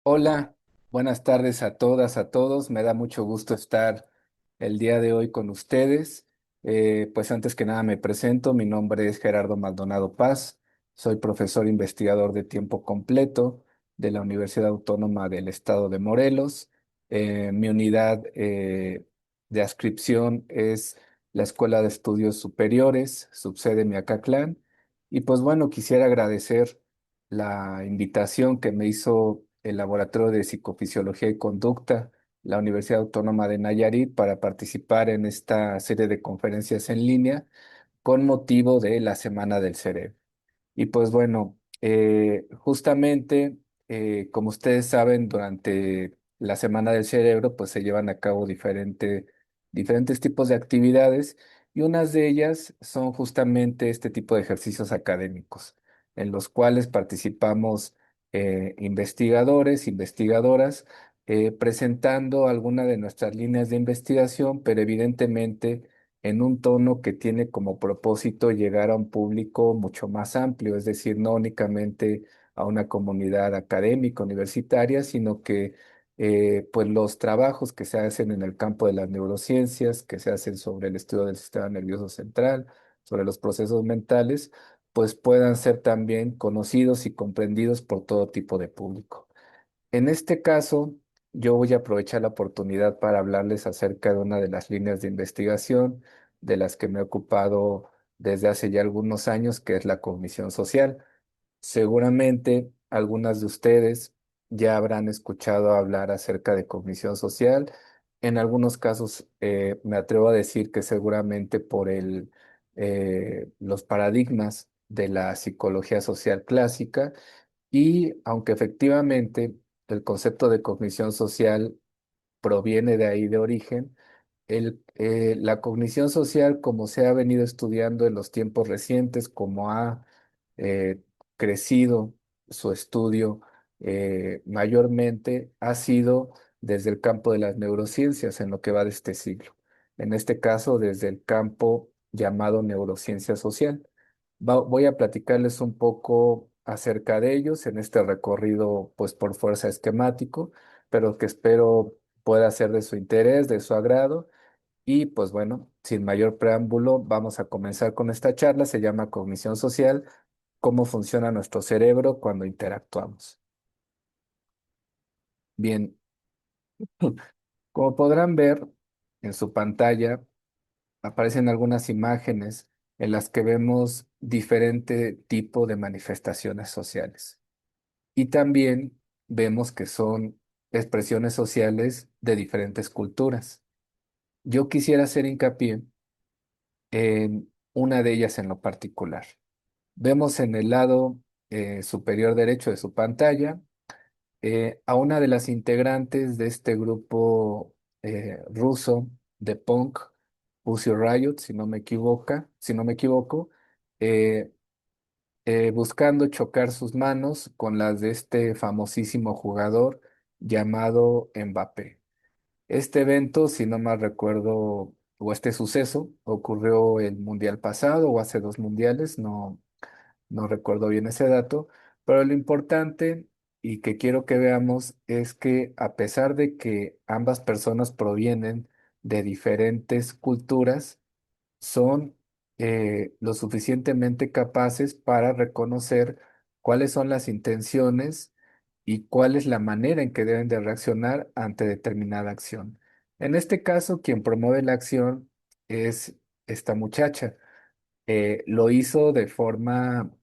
Hola, buenas tardes a todas, a todos. Me da mucho gusto estar el día de hoy con ustedes. Pues antes que nada me presento, mi nombre es Gerardo Maldonado Paz, soy profesor investigador de tiempo completo de la Universidad Autónoma del Estado de Morelos. Mi unidad de adscripción es la Escuela de Estudios Superiores, subsede Miacatlán. Y pues bueno, quisiera agradecer la invitación que me hizo el Laboratorio de Psicofisiología y Conducta, la Universidad Autónoma de Nayarit, para participar en esta serie de conferencias en línea con motivo de la Semana del Cerebro. Y pues bueno, justamente, como ustedes saben, durante la Semana del Cerebro, pues se llevan a cabo diferentes tipos de actividades y unas de ellas son justamente este tipo de ejercicios académicos, en los cuales participamos investigadores, investigadoras, presentando alguna de nuestras líneas de investigación, pero evidentemente en un tono que tiene como propósito llegar a un público mucho más amplio, es decir, no únicamente a una comunidad académica universitaria, sino que pues los trabajos que se hacen en el campo de las neurociencias, que se hacen sobre el estudio del sistema nervioso central, sobre los procesos mentales, pues puedan ser también conocidos y comprendidos por todo tipo de público. En este caso, yo voy a aprovechar la oportunidad para hablarles acerca de una de las líneas de investigación de las que me he ocupado desde hace ya algunos años, que es la cognición social. Seguramente algunas de ustedes ya habrán escuchado hablar acerca de cognición social. En algunos casos, me atrevo a decir que seguramente por los paradigmas de la psicología social clásica, y aunque efectivamente el concepto de cognición social proviene de ahí de origen, la cognición social, como se ha venido estudiando en los tiempos recientes, como ha eh, crecido su estudio mayormente, ha sido desde el campo de las neurociencias en lo que va de este siglo. En este caso, desde el campo llamado neurociencia social. Voy a platicarles un poco acerca de ellos en este recorrido, pues por fuerza esquemático, pero que espero pueda ser de su interés, de su agrado. Y pues bueno, sin mayor preámbulo, vamos a comenzar con esta charla. Se llama Cognición Social, cómo funciona nuestro cerebro cuando interactuamos. Bien, como podrán ver en su pantalla, aparecen algunas imágenes en las que vemos diferente tipo de manifestaciones sociales. Y también vemos que son expresiones sociales de diferentes culturas. Yo quisiera hacer hincapié en una de ellas en lo particular. Vemos en el lado superior derecho de su pantalla a una de las integrantes de este grupo ruso de punk, Pussy Riot, si no me equivoco, eh, buscando chocar sus manos con las de este famosísimo jugador llamado Mbappé. Este evento, si no mal recuerdo, o este suceso, ocurrió el mundial pasado o hace dos mundiales, no recuerdo bien ese dato, pero lo importante y que quiero que veamos es que a pesar de que ambas personas provienen de diferentes culturas, son lo suficientemente capaces para reconocer cuáles son las intenciones y cuál es la manera en que deben de reaccionar ante determinada acción. En este caso, quien promueve la acción es esta muchacha. Lo hizo de forma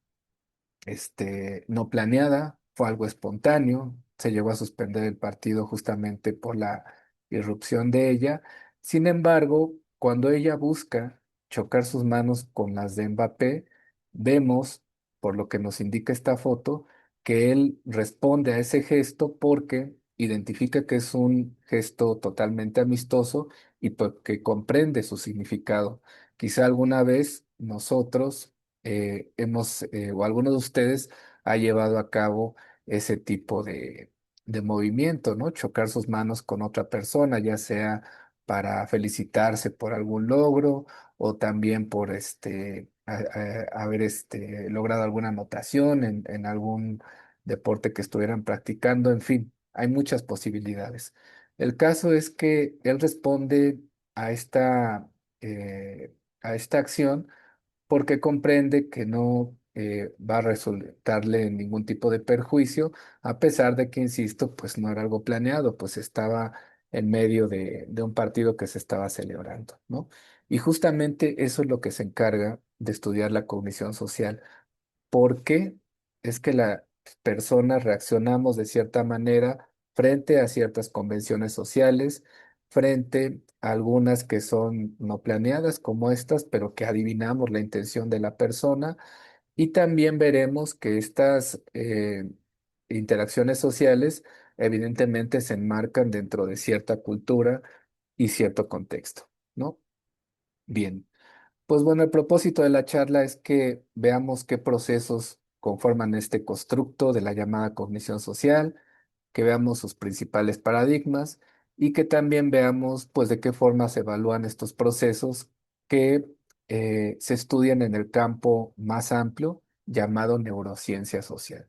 no planeada, fue algo espontáneo, se llegó a suspender el partido justamente por la irrupción de ella. Sin embargo, cuando ella busca chocar sus manos con las de Mbappé, vemos, por lo que nos indica esta foto, que él responde a ese gesto porque identifica que es un gesto totalmente amistoso y que comprende su significado. Quizá alguna vez nosotros o alguno de ustedes ha llevado a cabo ese tipo de movimiento, ¿no? Chocar sus manos con otra persona, ya sea para felicitarse por algún logro o también por haber logrado alguna anotación en algún deporte que estuvieran practicando, en fin. Hay muchas posibilidades. El caso es que él responde a a esta acción porque comprende que no va a resultarle ningún tipo de perjuicio, a pesar de que, insisto, pues no era algo planeado, pues estaba en medio de un partido que se estaba celebrando, ¿no? Y justamente eso es lo que se encarga de estudiar la cognición social. ¿Por qué es que las personas reaccionamos de cierta manera frente a ciertas convenciones sociales, frente a algunas que son no planeadas como estas, pero que adivinamos la intención de la persona? Y también veremos que estas interacciones sociales evidentemente se enmarcan dentro de cierta cultura y cierto contexto, ¿no? Bien. Pues bueno, el propósito de la charla es que veamos qué procesos conforman este constructo de la llamada cognición social, que veamos sus principales paradigmas y que también veamos pues de qué forma se evalúan estos procesos que se estudian en el campo más amplio llamado neurociencia social.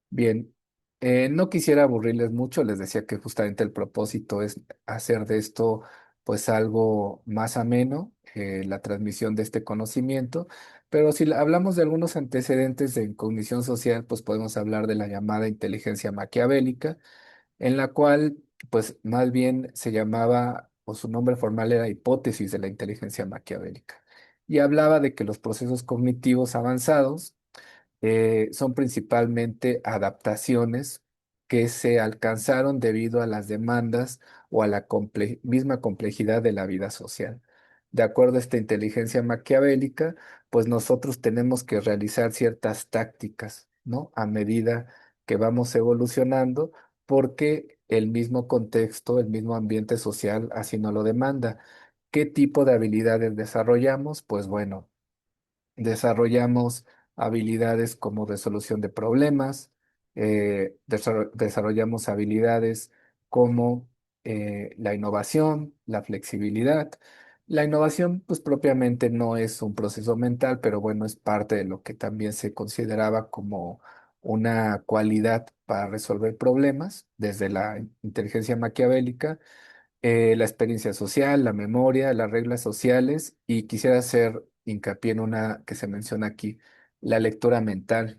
Bien, no quisiera aburrirles mucho, les decía que justamente el propósito es hacer de esto pues algo más ameno, la transmisión de este conocimiento, pero si hablamos de algunos antecedentes de cognición social, pues podemos hablar de la llamada inteligencia maquiavélica, en la cual pues más bien se llamaba, o su nombre formal era hipótesis de la inteligencia maquiavélica, y hablaba de que los procesos cognitivos avanzados son principalmente adaptaciones que se alcanzaron debido a las demandas o a la misma complejidad de la vida social. De acuerdo a esta inteligencia maquiavélica, pues nosotros tenemos que realizar ciertas tácticas, ¿no? A medida que vamos evolucionando, porque el mismo contexto, el mismo ambiente social así nos lo demanda. ¿Qué tipo de habilidades desarrollamos? Pues bueno, desarrollamos habilidades como resolución de problemas, desarrollamos habilidades como la innovación, la flexibilidad. La innovación, pues propiamente no es un proceso mental, pero bueno, es parte de lo que también se consideraba como una cualidad para resolver problemas desde la inteligencia maquiavélica, la experiencia social, la memoria, las reglas sociales, y quisiera hacer hincapié en una que se menciona aquí, la lectura mental.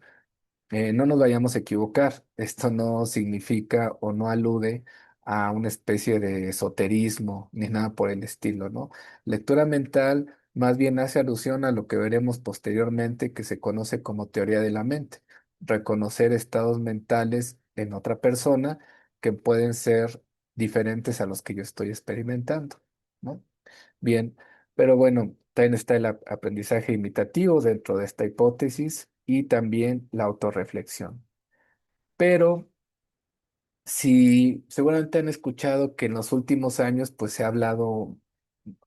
No nos vayamos a equivocar, esto no significa o no alude a una especie de esoterismo ni nada por el estilo, ¿no? Lectura mental más bien hace alusión a lo que veremos posteriormente que se conoce como teoría de la mente, reconocer estados mentales en otra persona que pueden ser diferentes a los que yo estoy experimentando, ¿no? Bien, pero bueno, también está el aprendizaje imitativo dentro de esta hipótesis y también la autorreflexión. Pero si seguramente han escuchado que en los últimos años pues se ha hablado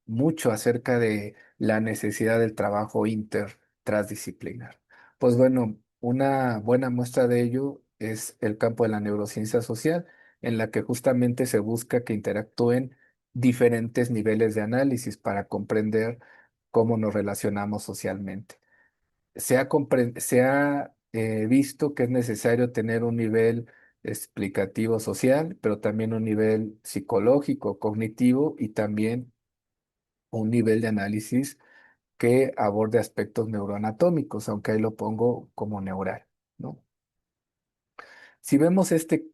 mucho acerca de la necesidad del trabajo intertransdisciplinar. Pues bueno, una buena muestra de ello es el campo de la neurociencia social, en la que justamente se busca que interactúen diferentes niveles de análisis para comprender cómo nos relacionamos socialmente. Se ha visto que es necesario tener un nivel explicativo social, pero también un nivel psicológico, cognitivo y también un nivel de análisis que aborde aspectos neuroanatómicos, aunque ahí lo pongo como neural, ¿no? Si vemos este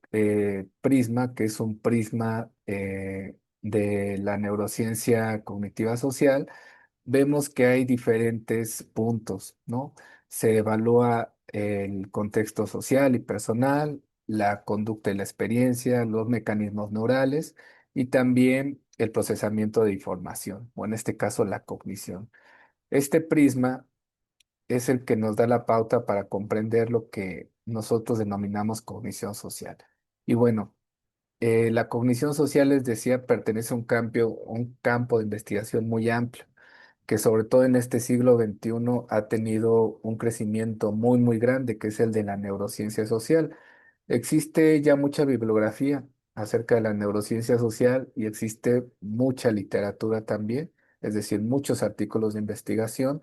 prisma, que es un prisma de la neurociencia cognitiva social, vemos que hay diferentes puntos, ¿no? Se evalúa el contexto social y personal, la conducta y la experiencia, los mecanismos neurales y también el procesamiento de información, o en este caso la cognición. Este prisma es el que nos da la pauta para comprender lo que nosotros denominamos cognición social. Y bueno, la cognición social, les decía, pertenece a un campo de investigación muy amplio, que sobre todo en este siglo XXI ha tenido un crecimiento muy, muy grande, que es el de la neurociencia social. Existe ya mucha bibliografía acerca de la neurociencia social y existe mucha literatura también, es decir, muchos artículos de investigación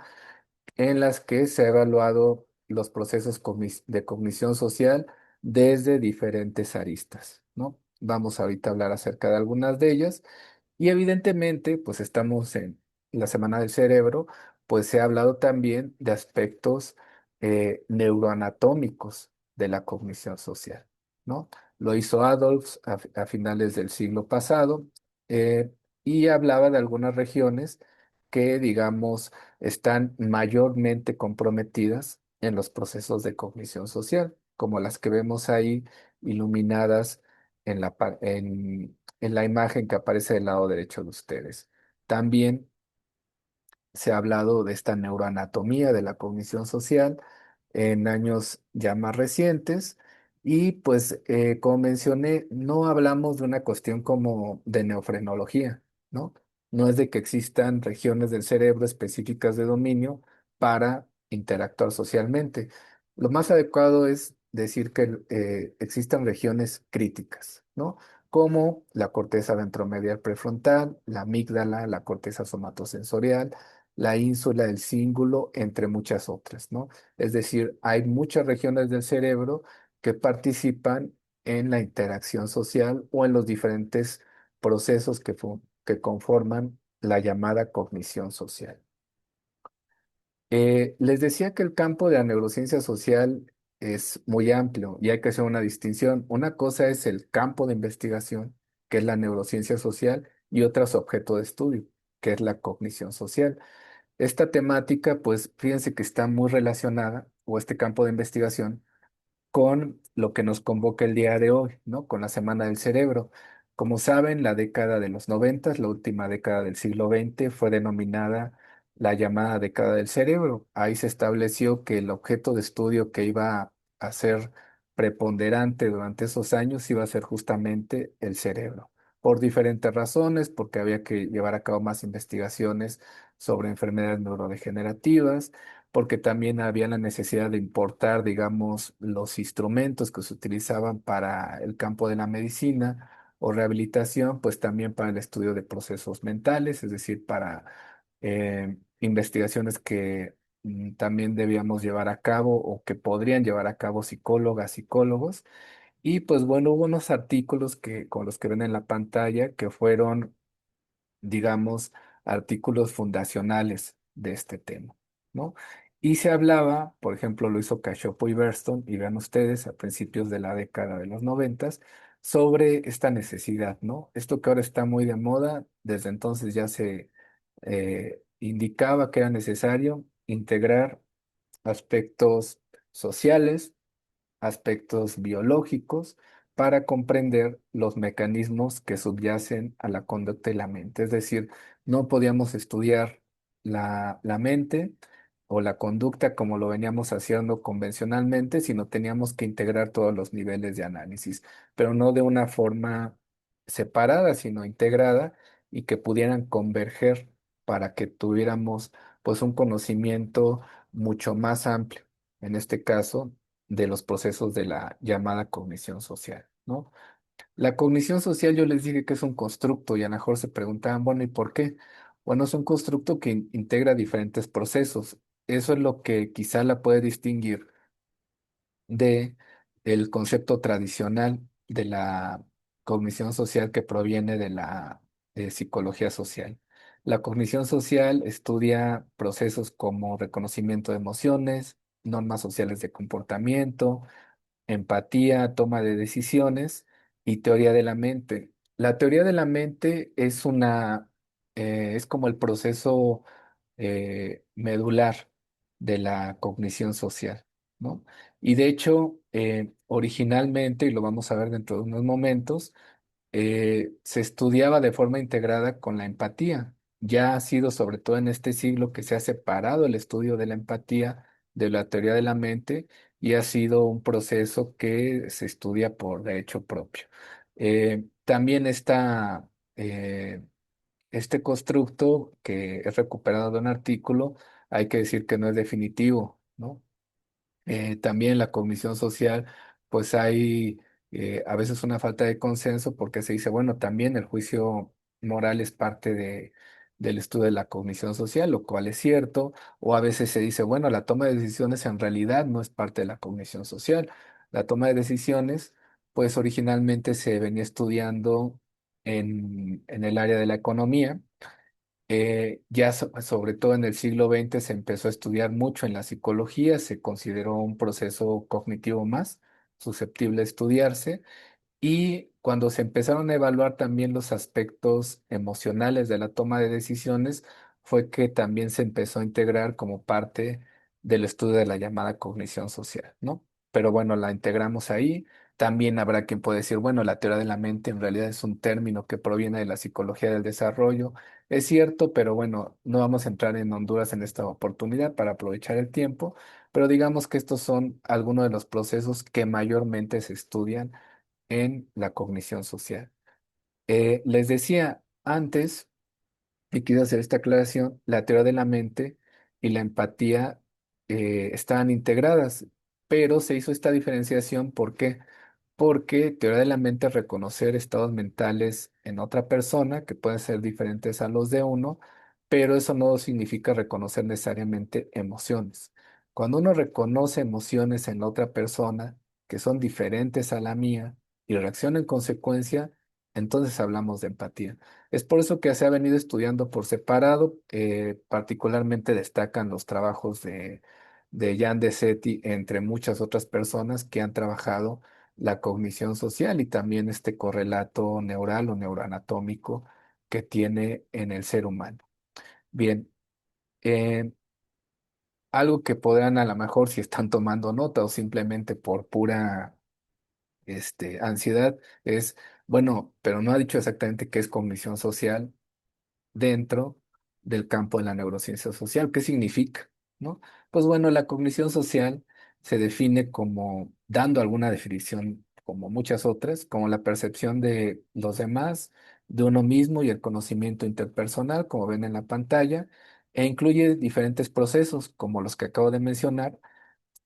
en las que se ha evaluado los procesos de cognición social desde diferentes aristas, ¿no? Vamos ahorita a hablar acerca de algunas de ellas y evidentemente, pues estamos en la Semana del Cerebro, pues se ha hablado también de aspectos neuroanatómicos de la cognición social, ¿no? Lo hizo Adolf a finales del siglo pasado eh, y hablaba de algunas regiones que, digamos, están mayormente comprometidas en los procesos de cognición social, como las que vemos ahí iluminadas en la imagen que aparece del lado derecho de ustedes. También se ha hablado de esta neuroanatomía de la cognición social en años ya más recientes y pues como mencioné, no hablamos de una cuestión como de neofrenología, ¿no? No es de que existan regiones del cerebro específicas de dominio para interactuar socialmente. Lo más adecuado es decir que existan regiones críticas, ¿no? Como la corteza ventromedial prefrontal, la amígdala, la corteza somatosensorial, la ínsula, el cíngulo, entre muchas otras, ¿no? Es decir, hay muchas regiones del cerebro que participan en la interacción social o en los diferentes procesos que conforman la llamada cognición social. Les decía que el campo de la neurociencia social es muy amplio y hay que hacer una distinción. Una cosa es el campo de investigación, que es la neurociencia social, y otra es objeto de estudio, que es la cognición social. Esta temática, pues fíjense que está muy relacionada, o este campo de investigación, con lo que nos convoca el día de hoy, ¿no? Con la Semana del Cerebro. Como saben, la década de los 90, la última década del siglo XX, fue denominada la llamada década del cerebro. Ahí se estableció que el objeto de estudio que iba a ser preponderante durante esos años iba a ser justamente el cerebro, por diferentes razones, porque había que llevar a cabo más investigaciones sobre enfermedades neurodegenerativas, porque también había la necesidad de importar, digamos, los instrumentos que se utilizaban para el campo de la medicina o rehabilitación, pues también para el estudio de procesos mentales, es decir, para investigaciones que también debíamos llevar a cabo o que podrían llevar a cabo psicólogas, psicólogos. Y pues bueno, hubo unos artículos con los que ven en la pantalla que fueron, digamos, artículos fundacionales de este tema, ¿no? Y se hablaba, por ejemplo, lo hizo Cachopo y Burston, y vean ustedes, a principios de la década de los 90, sobre esta necesidad, ¿no? Esto que ahora está muy de moda, desde entonces ya se indicaba que era necesario integrar aspectos sociales, aspectos biológicos para comprender los mecanismos que subyacen a la conducta y la mente. Es decir, no podíamos estudiar la mente o la conducta como lo veníamos haciendo convencionalmente, sino teníamos que integrar todos los niveles de análisis, pero no de una forma separada, sino integrada y que pudieran converger para que tuviéramos pues un conocimiento mucho más amplio, en este caso de los procesos de la llamada cognición social, ¿no? La cognición social yo les dije que es un constructo y a lo mejor se preguntaban, bueno, ¿y por qué? Bueno, es un constructo que integra diferentes procesos. Eso es lo que quizá la puede distinguir de el concepto tradicional de la cognición social que proviene de la psicología social. La cognición social estudia procesos como reconocimiento de emociones, normas sociales de comportamiento, empatía, toma de decisiones y teoría de la mente. La teoría de la mente es como el proceso medular de la cognición social, ¿no? Y de hecho, originalmente, y lo vamos a ver dentro de unos momentos, se estudiaba de forma integrada con la empatía. Ya ha sido sobre todo en este siglo que se ha separado el estudio de la empatía de la teoría de la mente y ha sido un proceso que se estudia por derecho propio. También está este constructo que es recuperado de un artículo, hay que decir que no es definitivo, ¿no? También la cognición social, pues hay a veces una falta de consenso porque se dice, bueno, también el juicio moral es parte del estudio de la cognición social, lo cual es cierto, o a veces se dice, bueno, la toma de decisiones en realidad no es parte de la cognición social. La toma de decisiones, pues originalmente se venía estudiando en el área de la economía. Sobre todo en el siglo XX se empezó a estudiar mucho en la psicología, se consideró un proceso cognitivo más susceptible de estudiarse. Y cuando se empezaron a evaluar también los aspectos emocionales de la toma de decisiones, fue que también se empezó a integrar como parte del estudio de la llamada cognición social, ¿no? Pero bueno, la integramos ahí. También habrá quien puede decir, bueno, la teoría de la mente en realidad es un término que proviene de la psicología del desarrollo. Es cierto, pero bueno, no vamos a entrar en Honduras en esta oportunidad para aprovechar el tiempo, pero digamos que estos son algunos de los procesos que mayormente se estudian en la cognición social. Les decía antes, y quiero hacer esta aclaración, la teoría de la mente y la empatía estaban integradas, pero se hizo esta diferenciación. ¿Por qué? Porque teoría de la mente es reconocer estados mentales en otra persona que pueden ser diferentes a los de uno, pero eso no significa reconocer necesariamente emociones. Cuando uno reconoce emociones en la otra persona que son diferentes a la mía y reacciona en consecuencia, entonces hablamos de empatía. Es por eso que se ha venido estudiando por separado. Particularmente destacan los trabajos de Jan de Seti, entre muchas otras personas que han trabajado la cognición social y también este correlato neural o neuroanatómico que tiene en el ser humano. Bien, eh, algo que podrán a lo mejor, si están tomando nota o simplemente por pura ansiedad, es, bueno, pero no ha dicho exactamente qué es cognición social dentro del campo de la neurociencia social. ¿Qué significa? ¿No? Pues bueno, la cognición social se define como, dando alguna definición, como muchas otras, como la percepción de los demás, de uno mismo y el conocimiento interpersonal, como ven en la pantalla, e incluye diferentes procesos, como los que acabo de mencionar,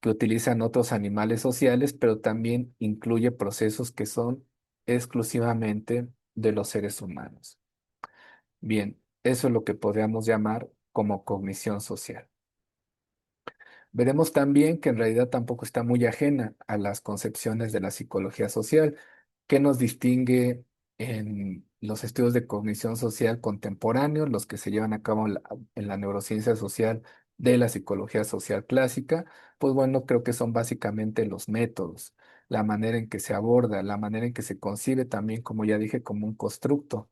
que utilizan otros animales sociales, pero también incluye procesos que son exclusivamente de los seres humanos. Bien, eso es lo que podríamos llamar como cognición social. Veremos también que en realidad tampoco está muy ajena a las concepciones de la psicología social, que nos distingue en los estudios de cognición social contemporáneos, los que se llevan a cabo en la neurociencia social de la psicología social clásica. Pues bueno, creo que son básicamente los métodos, la manera en que se aborda, la manera en que se concibe también, como ya dije, como un constructo.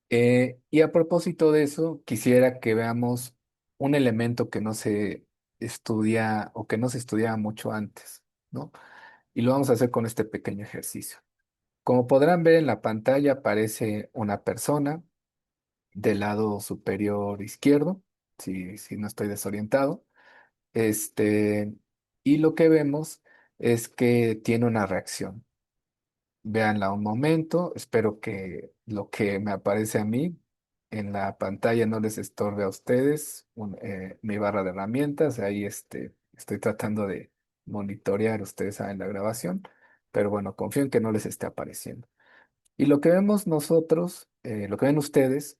Y a propósito de eso, quisiera que veamos un elemento que no se estudia o que no se estudiaba mucho antes, ¿no? Y lo vamos a hacer con este pequeño ejercicio. Como podrán ver en la pantalla, aparece una persona del lado superior izquierdo, si no estoy desorientado. Este, y lo que vemos es que tiene una reacción. Véanla un momento. Espero que lo que me aparece a mí en la pantalla no les estorbe a ustedes. Mi barra de herramientas, ahí estoy tratando de monitorear, ustedes saben la grabación, pero bueno, confío en que no les esté apareciendo. Y lo que vemos nosotros, lo que ven ustedes,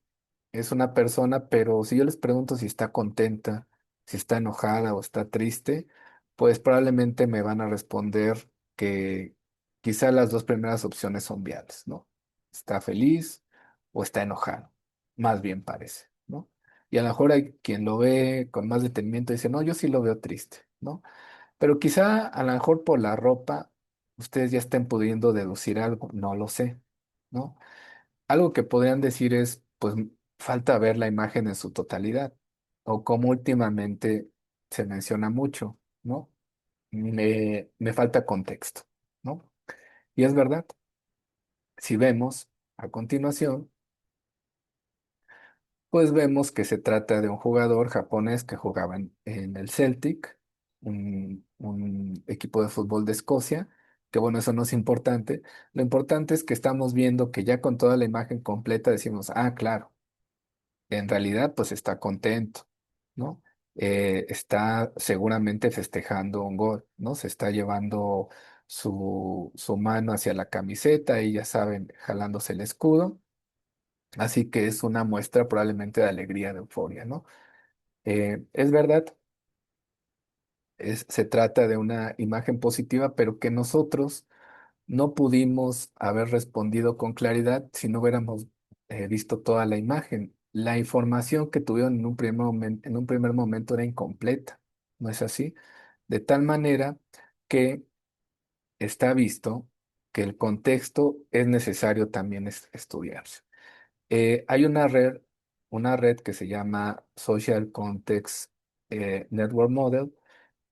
es una persona, pero si yo les pregunto si está contenta, si está enojada o está triste, pues probablemente me van a responder que quizá las dos primeras opciones son viables, ¿no? Está feliz o está enojado, más bien parece, ¿no? Y a lo mejor hay quien lo ve con más detenimiento y dice, no, yo sí lo veo triste, ¿no? Pero quizá a lo mejor por la ropa ustedes ya estén pudiendo deducir algo, no lo sé, ¿no? Algo que podrían decir es, pues falta ver la imagen en su totalidad, o como últimamente se menciona mucho, ¿no? Me falta contexto, ¿no? Y es verdad, si vemos a continuación, pues vemos que se trata de un jugador japonés que jugaba en el Celtic, un equipo de fútbol de Escocia, que bueno, eso no es importante. Lo importante es que estamos viendo que ya con toda la imagen completa decimos, ah, claro, en realidad pues está contento, ¿no? Está seguramente festejando un gol, ¿no? Se está llevando su mano hacia la camiseta y ya saben, jalándose el escudo. Así que es una muestra probablemente de alegría, de euforia, ¿no? Es verdad, Se trata de una imagen positiva, pero que nosotros no pudimos haber respondido con claridad si no hubiéramos visto toda la imagen. La información que tuvieron en un primer momento era incompleta, ¿no es así? De tal manera que está visto que el contexto es necesario también estudiarse. Hay una red que se llama Social Context Network Model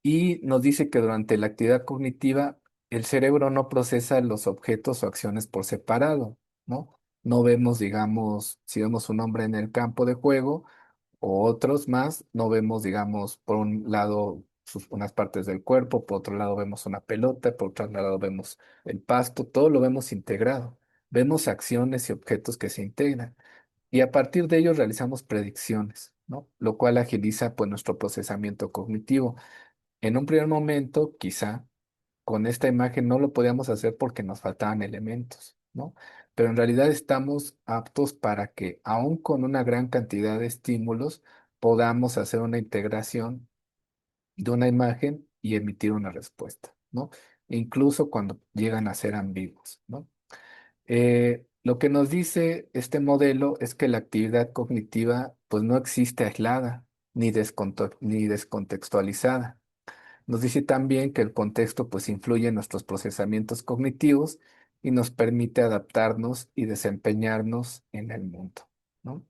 y nos dice que durante la actividad cognitiva el cerebro no procesa los objetos o acciones por separado, ¿no? No vemos, digamos, si vemos un hombre en el campo de juego o otros más, no vemos, digamos, por un lado unas partes del cuerpo, por otro lado vemos una pelota, por otro lado vemos el pasto, todo lo vemos integrado. Vemos acciones y objetos que se integran y a partir de ellos realizamos predicciones, ¿no? Lo cual agiliza pues nuestro procesamiento cognitivo. En un primer momento, quizá con esta imagen no lo podíamos hacer porque nos faltaban elementos, ¿no? Pero en realidad estamos aptos para que, aun con una gran cantidad de estímulos, podamos hacer una integración de una imagen y emitir una respuesta, ¿no? Incluso cuando llegan a ser ambiguos, ¿no? Lo que nos dice este modelo es que la actividad cognitiva pues no existe aislada ni descontextualizada. Nos dice también que el contexto pues influye en nuestros procesamientos cognitivos y nos permite adaptarnos y desempeñarnos en el mundo, ¿no?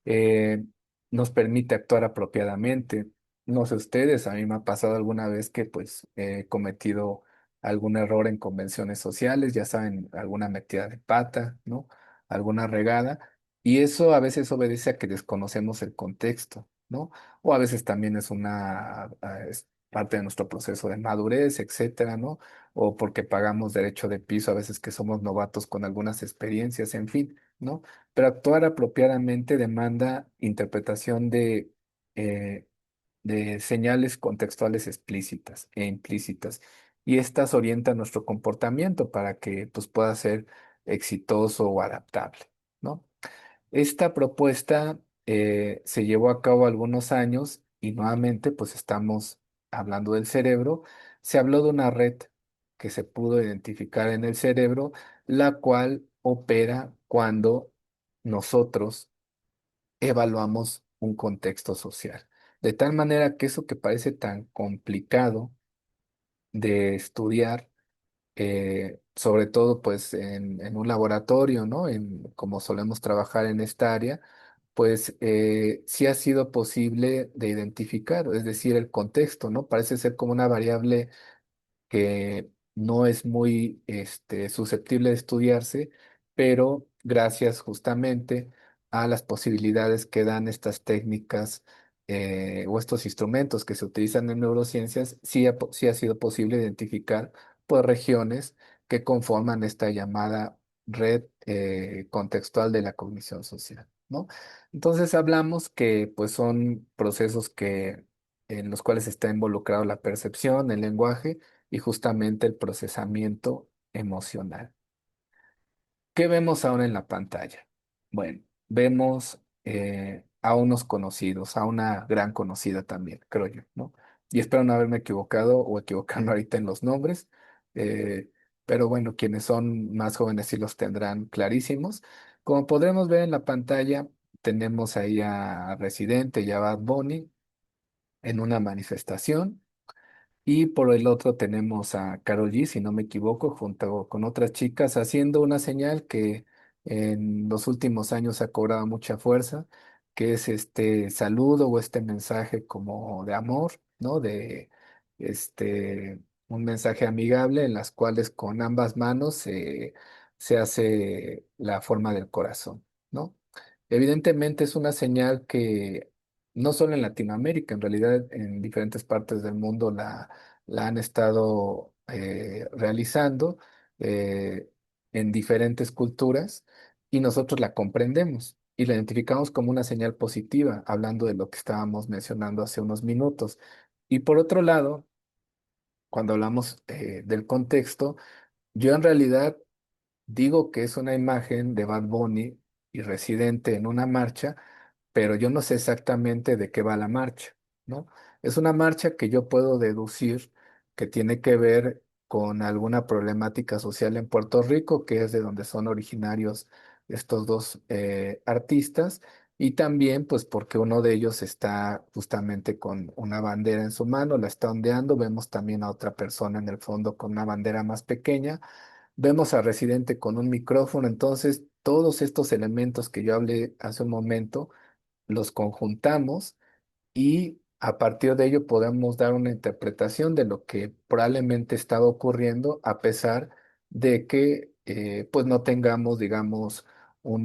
eh, Nos permite actuar apropiadamente. No sé ustedes, a mí me ha pasado alguna vez que pues he cometido algún error en convenciones sociales, ya saben, alguna metida de pata, ¿no? Alguna regada, y eso a veces obedece a que desconocemos el contexto, ¿no? O a veces también es es parte de nuestro proceso de madurez, etcétera, ¿no? O porque pagamos derecho de piso, a veces que somos novatos con algunas experiencias, en fin, ¿no? Pero actuar apropiadamente demanda interpretación eh, de señales contextuales explícitas e implícitas. Y estas orientan nuestro comportamiento para que pues, pueda ser exitoso o adaptable, ¿no? Esta propuesta se llevó a cabo algunos años y nuevamente pues estamos hablando del cerebro. Se habló de una red que se pudo identificar en el cerebro, la cual opera cuando nosotros evaluamos un contexto social. De tal manera que eso que parece tan complicado de estudiar, sobre todo pues en un laboratorio, ¿no? Como solemos trabajar en esta área, pues sí ha sido posible de identificar, es decir, el contexto, ¿no? Parece ser como una variable que no es muy susceptible de estudiarse, pero gracias justamente a las posibilidades que dan estas técnicas o estos instrumentos que se utilizan en neurociencias, sí ha sido posible identificar pues, regiones que conforman esta llamada red contextual de la cognición social, ¿no? Entonces hablamos que pues son procesos en los cuales está involucrado la percepción, el lenguaje, y justamente el procesamiento emocional. ¿Qué vemos ahora en la pantalla? Bueno, vemos a unos conocidos, a una gran conocida también, creo yo, ¿no? Y espero no haberme equivocado o equivocando ahorita en los nombres, eh, pero bueno, quienes son más jóvenes sí los tendrán clarísimos. Como podremos ver en la pantalla, tenemos ahí a Residente y a Bad Bunny en una manifestación. Y por el otro tenemos a Karol G, si no me equivoco, junto con otras chicas, haciendo una señal que en los últimos años ha cobrado mucha fuerza, que es este saludo o este mensaje como de amor, ¿no? De un mensaje amigable en las cuales con ambas manos se hace la forma del corazón, ¿no? Evidentemente es una señal que no solo en Latinoamérica, en realidad en diferentes partes del mundo la han estado realizando eh, en diferentes culturas y nosotros la comprendemos y la identificamos como una señal positiva, hablando de lo que estábamos mencionando hace unos minutos. Y por otro lado, cuando hablamos del contexto, yo en realidad digo que es una imagen de Bad Bunny y Residente en una marcha, pero yo no sé exactamente de qué va la marcha, ¿no? Es una marcha que yo puedo deducir que tiene que ver con alguna problemática social en Puerto Rico, que es de donde son originarios estos dos artistas, y también pues porque uno de ellos está justamente con una bandera en su mano, la está ondeando, vemos también a otra persona en el fondo con una bandera más pequeña, vemos a Residente con un micrófono, entonces todos estos elementos que yo hablé hace un momento, los conjuntamos y a partir de ello podemos dar una interpretación de lo que probablemente estaba ocurriendo a pesar de que pues no tengamos, digamos, un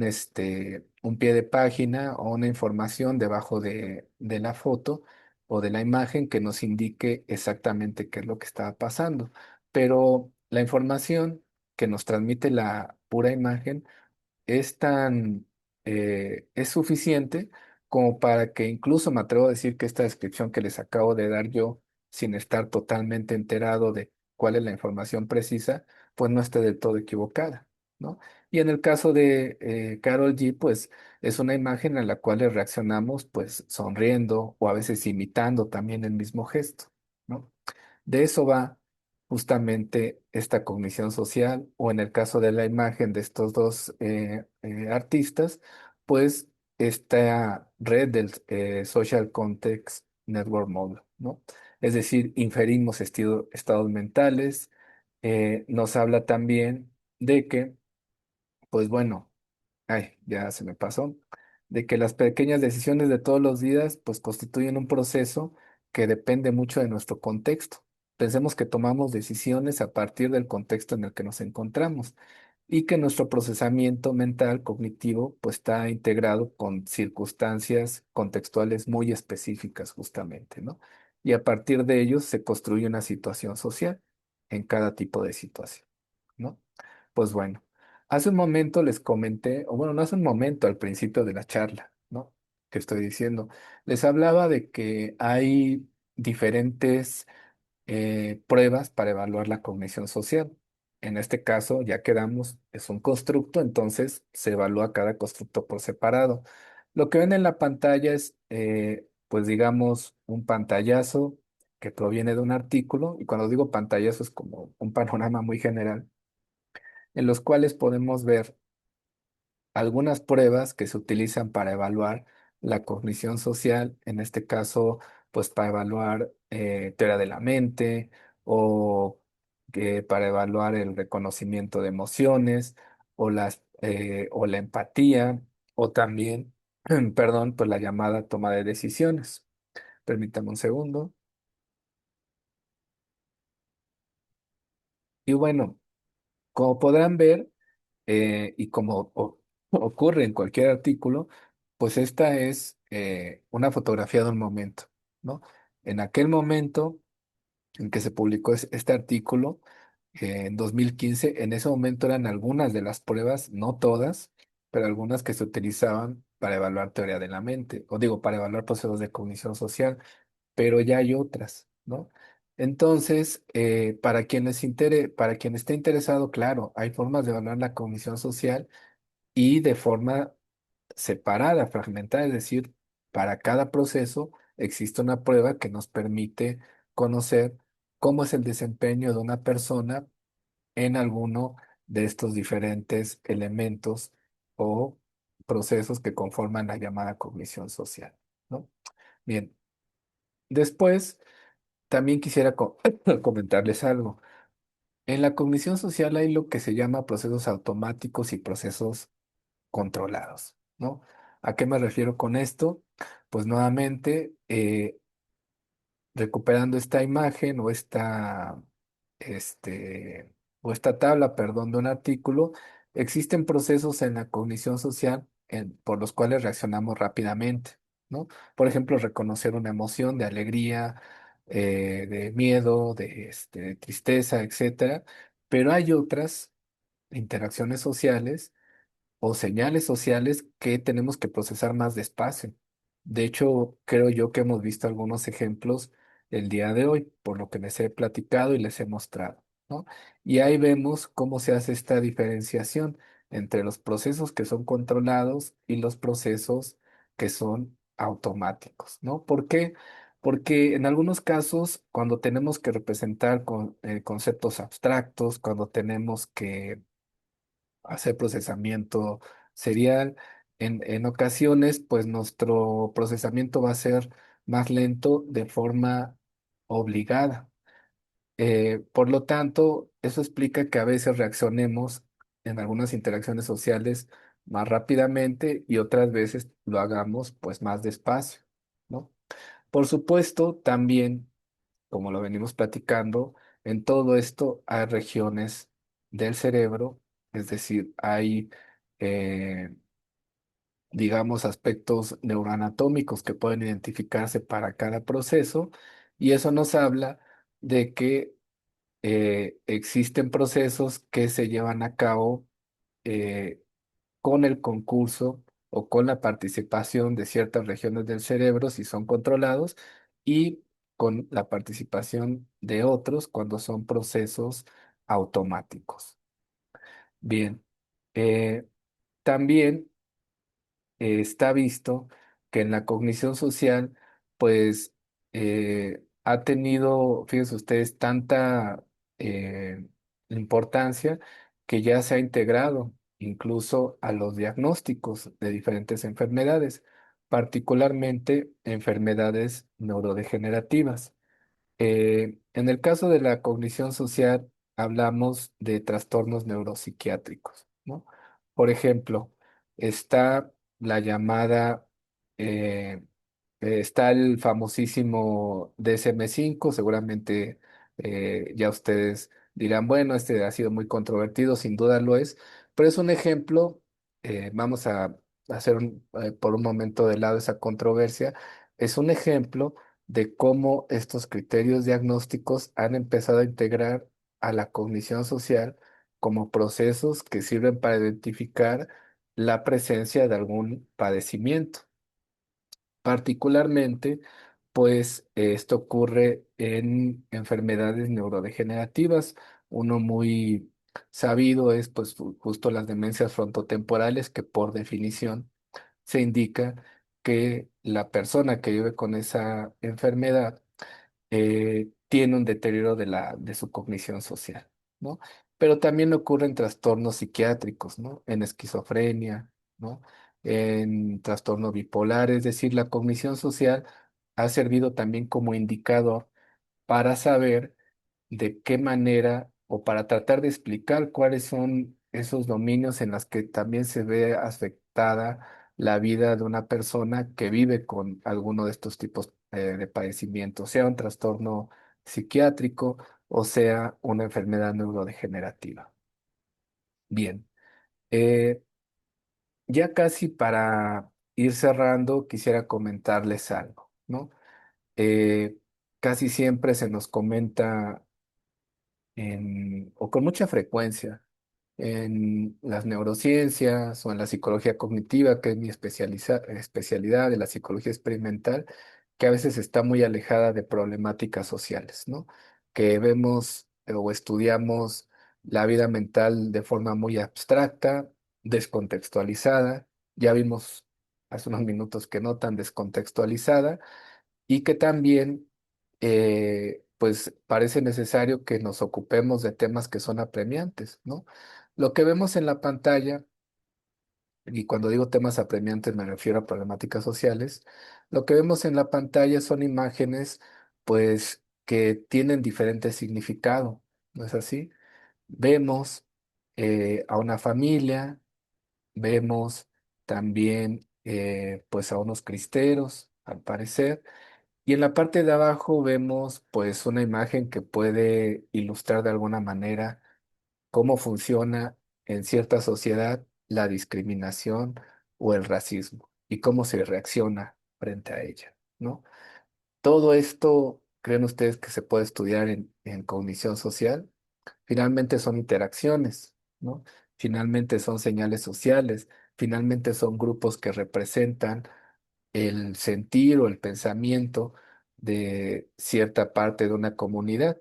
pie de página o una información debajo de la foto o de la imagen que nos indique exactamente qué es lo que estaba pasando. Pero la información que nos transmite la pura imagen es suficiente como para que incluso me atrevo a decir que esta descripción que les acabo de dar yo, sin estar totalmente enterado de cuál es la información precisa, pues no esté del todo equivocada, ¿no? Y en el caso de Carol G, pues es una imagen a la cual le reaccionamos pues sonriendo o a veces imitando también el mismo gesto, ¿no? De eso va justamente esta cognición social, o en el caso de la imagen de estos dos artistas, pues esta red del Social Context Network Model, ¿no? Es decir, inferimos estados mentales, nos habla también de que, pues bueno, ay, ya se me pasó, de que las pequeñas decisiones de todos los días pues constituyen un proceso que depende mucho de nuestro contexto. Pensemos que tomamos decisiones a partir del contexto en el que nos encontramos y que nuestro procesamiento mental cognitivo pues está integrado con circunstancias contextuales muy específicas justamente, ¿no? Y a partir de ellos se construye una situación social en cada tipo de situación, ¿no? Pues bueno. Hace un momento les comenté, o bueno, no hace un momento, al principio de la charla, ¿no? Que estoy diciendo, les hablaba de que hay diferentes pruebas para evaluar la cognición social. En este caso, ya quedamos, es un constructo, entonces se evalúa cada constructo por separado. Lo que ven en la pantalla es, pues digamos, un pantallazo que proviene de un artículo, y cuando digo pantallazo es como un panorama muy general en los cuales podemos ver algunas pruebas que se utilizan para evaluar la cognición social, en este caso, pues para evaluar teoría de la mente o para evaluar el reconocimiento de emociones o la empatía o también, perdón, pues la llamada toma de decisiones. Permítame un segundo. Y bueno, como podrán ver, y como ocurre en cualquier artículo, pues esta es una fotografía de un momento, ¿no? En aquel momento en que se publicó este artículo, en 2015, en ese momento eran algunas de las pruebas, no todas, pero algunas que se utilizaban para evaluar teoría de la mente, o digo, para evaluar procesos de cognición social, pero ya hay otras, ¿no? Entonces, para quien esté interesado, claro, hay formas de evaluar la cognición social y de forma separada, fragmentada, es decir, para cada proceso existe una prueba que nos permite conocer cómo es el desempeño de una persona en alguno de estos diferentes elementos o procesos que conforman la llamada cognición social, ¿no? Bien, después también quisiera comentarles algo. En la cognición social hay lo que se llama procesos automáticos y procesos controlados, ¿no? ¿A qué me refiero con esto? Pues nuevamente, recuperando esta imagen este, o esta tabla, perdón, de un artículo, existen procesos en la cognición social por los cuales reaccionamos rápidamente, ¿no? Por ejemplo, reconocer una emoción de alegría, de miedo, de tristeza, etcétera. Pero hay otras interacciones sociales o señales sociales que tenemos que procesar más despacio. De hecho, creo yo que hemos visto algunos ejemplos el día de hoy, por lo que les he platicado y les he mostrado, ¿no? Y ahí vemos cómo se hace esta diferenciación entre los procesos que son controlados y los procesos que son automáticos, ¿no? ¿Por qué? Porque en algunos casos, cuando tenemos que representar conceptos abstractos, cuando tenemos que hacer procesamiento serial, en ocasiones, pues nuestro procesamiento va a ser más lento de forma obligada. Por lo tanto, eso explica que a veces reaccionemos en algunas interacciones sociales más rápidamente y otras veces lo hagamos pues más despacio, ¿no? Por supuesto, también, como lo venimos platicando, en todo esto hay regiones del cerebro, es decir, hay, eh, digamos, aspectos neuroanatómicos que pueden identificarse para cada proceso y eso nos habla de que existen procesos que se llevan a cabo eh, con el concurso o con la participación de ciertas regiones del cerebro si son controlados y con la participación de otros cuando son procesos automáticos. Bien, eh, también está visto que en la cognición social, pues ha tenido, fíjense ustedes, tanta eh, importancia que ya se ha integrado incluso a los diagnósticos de diferentes enfermedades, particularmente enfermedades neurodegenerativas. En el caso de la cognición social, hablamos de trastornos neuropsiquiátricos, ¿no? Por ejemplo, está la llamada, eh, está el famosísimo DSM-5, seguramente ya ustedes dirán, bueno, este ha sido muy controvertido, sin duda lo es, pero es un ejemplo, vamos a hacer por un momento de lado esa controversia, es un ejemplo de cómo estos criterios diagnósticos han empezado a integrar a la cognición social como procesos que sirven para identificar la presencia de algún padecimiento. Particularmente, pues esto ocurre en enfermedades neurodegenerativas. Uno muy sabido es pues justo las demencias frontotemporales que por definición se indica que la persona que vive con esa enfermedad tiene un deterioro de su cognición social, ¿no? Pero también ocurre en trastornos psiquiátricos, ¿no? En esquizofrenia, ¿no? En trastorno bipolar, es decir, la cognición social ha servido también como indicador para saber de qué manera o para tratar de explicar cuáles son esos dominios en los que también se ve afectada la vida de una persona que vive con alguno de estos tipos de padecimientos, sea un trastorno psiquiátrico o sea una enfermedad neurodegenerativa. Bien, eh, ya casi para ir cerrando, quisiera comentarles algo, ¿no? Eh, Casi siempre se nos comenta o con mucha frecuencia en las neurociencias o en la psicología cognitiva, que es mi especialidad de la psicología experimental, que a veces está muy alejada de problemáticas sociales, ¿no? Que vemos o estudiamos la vida mental de forma muy abstracta, descontextualizada. Ya vimos hace unos minutos que no tan descontextualizada y que también, pues, parece necesario que nos ocupemos de temas que son apremiantes, ¿no? Lo que vemos en la pantalla, y cuando digo temas apremiantes me refiero a problemáticas sociales, lo que vemos en la pantalla son imágenes, pues, que tienen diferente significado, ¿no es así? Vemos a una familia, vemos también, pues, a unos cristeros, al parecer, y en la parte de abajo vemos pues una imagen que puede ilustrar de alguna manera cómo funciona en cierta sociedad la discriminación o el racismo y cómo se reacciona frente a ella, ¿no? Todo esto, ¿creen ustedes que se puede estudiar en cognición social? Finalmente son interacciones, ¿no? Finalmente son señales sociales, finalmente son grupos que representan el sentir o el pensamiento de cierta parte de una comunidad.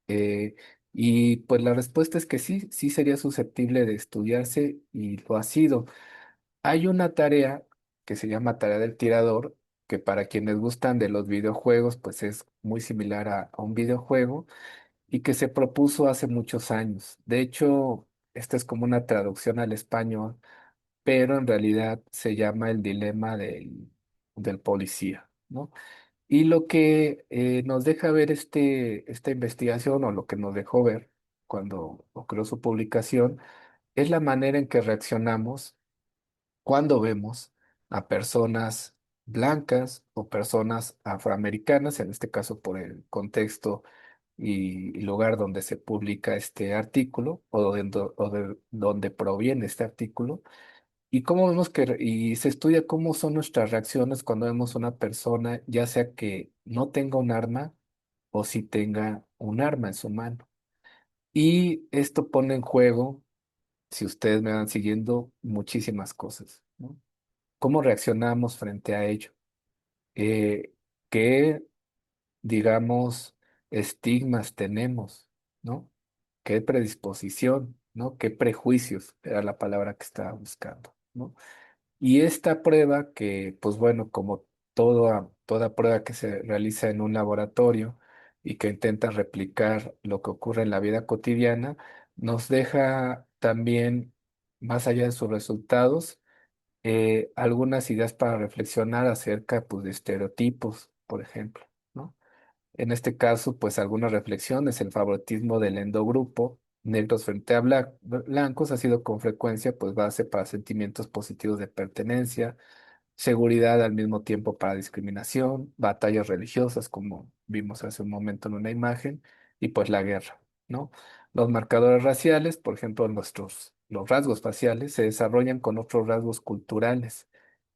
Eh, y pues la respuesta es que sí, sí sería susceptible de estudiarse y lo ha sido. Hay una tarea que se llama tarea del tirador, que para quienes gustan de los videojuegos, pues es muy similar a un videojuego y que se propuso hace muchos años. De hecho, esta es como una traducción al español, pero en realidad se llama el dilema del policía, ¿no? Y lo que nos deja ver esta investigación, o lo que nos dejó ver cuando ocurrió su publicación, es la manera en que reaccionamos cuando vemos a personas blancas o personas afroamericanas, en este caso por el contexto y lugar donde se publica este artículo o de donde proviene este artículo, y cómo vemos y se estudia cómo son nuestras reacciones cuando vemos una persona, ya sea que no tenga un arma o si tenga un arma en su mano. Y esto pone en juego, si ustedes me van siguiendo, muchísimas cosas, ¿no? ¿Cómo reaccionamos frente a ello? ¿Qué, digamos, estigmas tenemos, ¿no? ¿Qué predisposición, ¿no? ¿Qué prejuicios era la palabra que estaba buscando, ¿no? Y esta prueba que, pues bueno, como toda prueba que se realiza en un laboratorio y que intenta replicar lo que ocurre en la vida cotidiana, nos deja también, más allá de sus resultados, algunas ideas para reflexionar acerca, pues, de estereotipos, por ejemplo, ¿no? En este caso, pues algunas reflexiones, el favoritismo del endogrupo, negros frente a blancos, ha sido con frecuencia pues base para sentimientos positivos de pertenencia, seguridad al mismo tiempo para discriminación, batallas religiosas, como vimos hace un momento en una imagen, y pues la guerra, ¿no? Los marcadores raciales, por ejemplo, los rasgos faciales, se desarrollan con otros rasgos culturales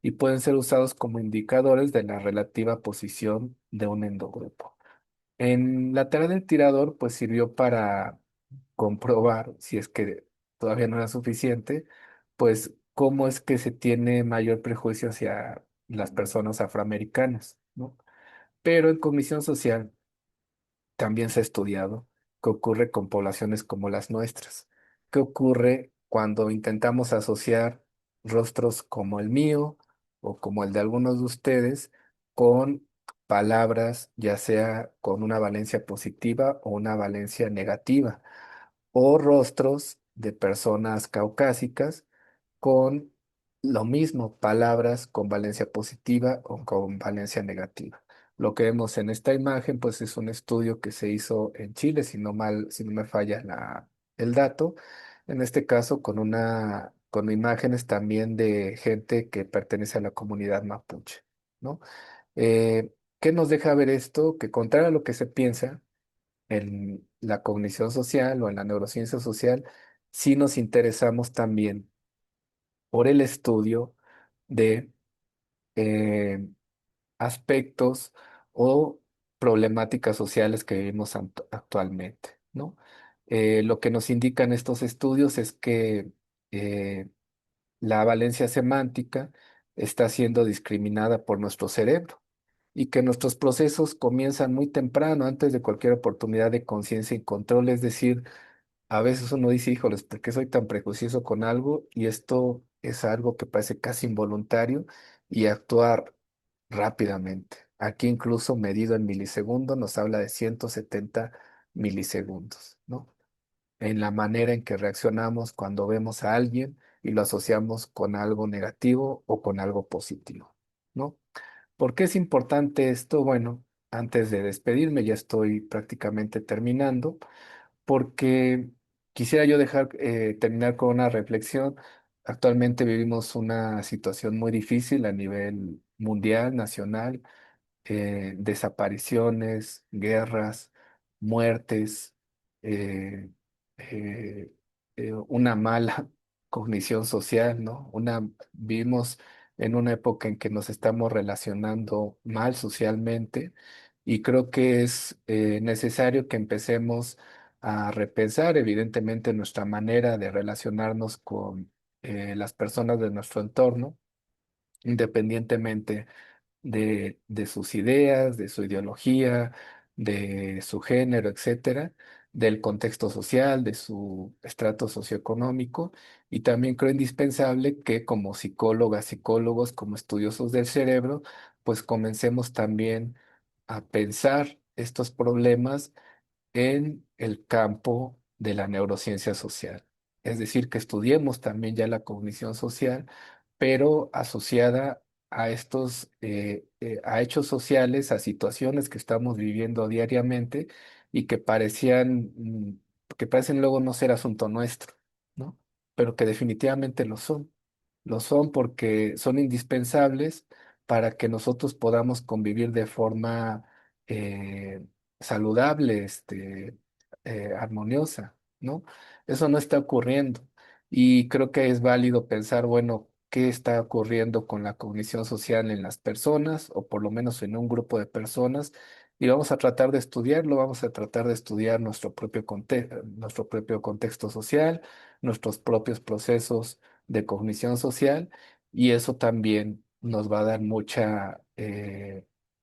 y pueden ser usados como indicadores de la relativa posición de un endogrupo. En la tarea del tirador, pues sirvió para comprobar, si es que todavía no era suficiente, pues cómo es que se tiene mayor prejuicio hacia las personas afroamericanas, ¿no? Pero en cognición social también se ha estudiado qué ocurre con poblaciones como las nuestras, qué ocurre cuando intentamos asociar rostros como el mío o como el de algunos de ustedes con palabras, ya sea con una valencia positiva o una valencia negativa, o rostros de personas caucásicas con lo mismo, palabras con valencia positiva o con valencia negativa. Lo que vemos en esta imagen, pues es un estudio que se hizo en Chile, si no me falla el dato. En este caso, con imágenes también de gente que pertenece a la comunidad mapuche, ¿no? ¿Qué nos deja ver esto? Que contrario a lo que se piensa en la cognición social o en la neurociencia social, sí nos interesamos también por el estudio de eh, aspectos o problemáticas sociales que vivimos actualmente, ¿no? Lo que nos indican estos estudios es que eh, la valencia semántica está siendo discriminada por nuestro cerebro y que nuestros procesos comienzan muy temprano, antes de cualquier oportunidad de conciencia y control. Es decir, a veces uno dice, híjoles, ¿por qué soy tan prejuicioso con algo? Y esto es algo que parece casi involuntario, y actuar rápidamente. Aquí incluso medido en milisegundos nos habla de 170 milisegundos, ¿no? En la manera en que reaccionamos cuando vemos a alguien y lo asociamos con algo negativo o con algo positivo, ¿no? ¿Por qué es importante esto? Bueno, antes de despedirme, ya estoy prácticamente terminando, porque quisiera yo terminar con una reflexión. Actualmente vivimos una situación muy difícil a nivel mundial, nacional, desapariciones, guerras, muertes, eh, eh, una mala cognición social, ¿no? Vivimos en una época en que nos estamos relacionando mal socialmente, y creo que es necesario que empecemos a repensar evidentemente nuestra manera de relacionarnos con las personas de nuestro entorno, independientemente de sus ideas, de su ideología, de su género, etcétera, del contexto social, de su estrato socioeconómico. Y también creo indispensable que como psicólogas, psicólogos, como estudiosos del cerebro, pues comencemos también a pensar estos problemas en el campo de la neurociencia social. Es decir, que estudiemos también ya la cognición social, pero asociada a a hechos sociales, a situaciones que estamos viviendo diariamente y que parecen luego no ser asunto nuestro, ¿no? Pero que definitivamente lo son. Lo son porque son indispensables para que nosotros podamos convivir de forma eh, saludable, armoniosa, ¿no? Eso no está ocurriendo. Y creo que es válido pensar, bueno, qué está ocurriendo con la cognición social en las personas, o por lo menos en un grupo de personas, y vamos a tratar de estudiarlo, vamos a tratar de estudiar nuestro propio contexto social, nuestros propios procesos de cognición social, y eso también nos va a dar mucha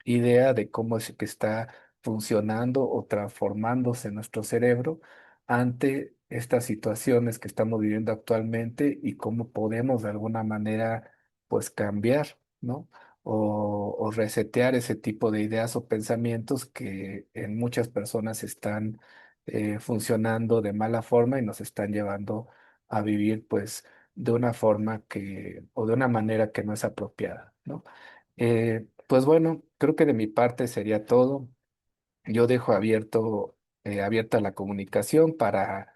idea de cómo es que está funcionando o transformándose nuestro cerebro ante estas situaciones que estamos viviendo actualmente y cómo podemos de alguna manera pues cambiar, ¿no? O resetear ese tipo de ideas o pensamientos que en muchas personas están funcionando de mala forma y nos están llevando a vivir pues de una forma o de una manera que no es apropiada, ¿no? Pues bueno, creo que de mi parte sería todo. Yo dejo abierta la comunicación para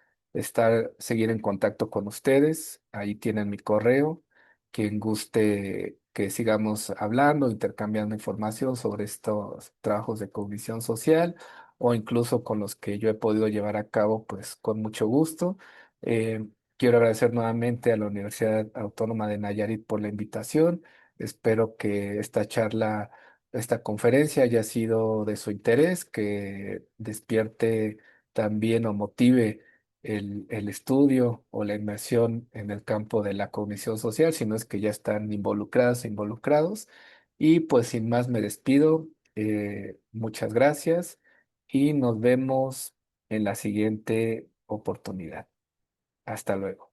seguir en contacto con ustedes. Ahí tienen mi correo. Quien guste que sigamos hablando, intercambiando información sobre estos trabajos de cognición social o incluso con los que yo he podido llevar a cabo, pues con mucho gusto. Eh, Quiero agradecer nuevamente a la Universidad Autónoma de Nayarit por la invitación. Espero que esta conferencia haya sido de su interés, que despierte también o motive el estudio o la inmersión en el campo de la cognición social, si no es que ya están involucradas e involucrados. Y pues sin más me despido. Muchas gracias y nos vemos en la siguiente oportunidad. Hasta luego.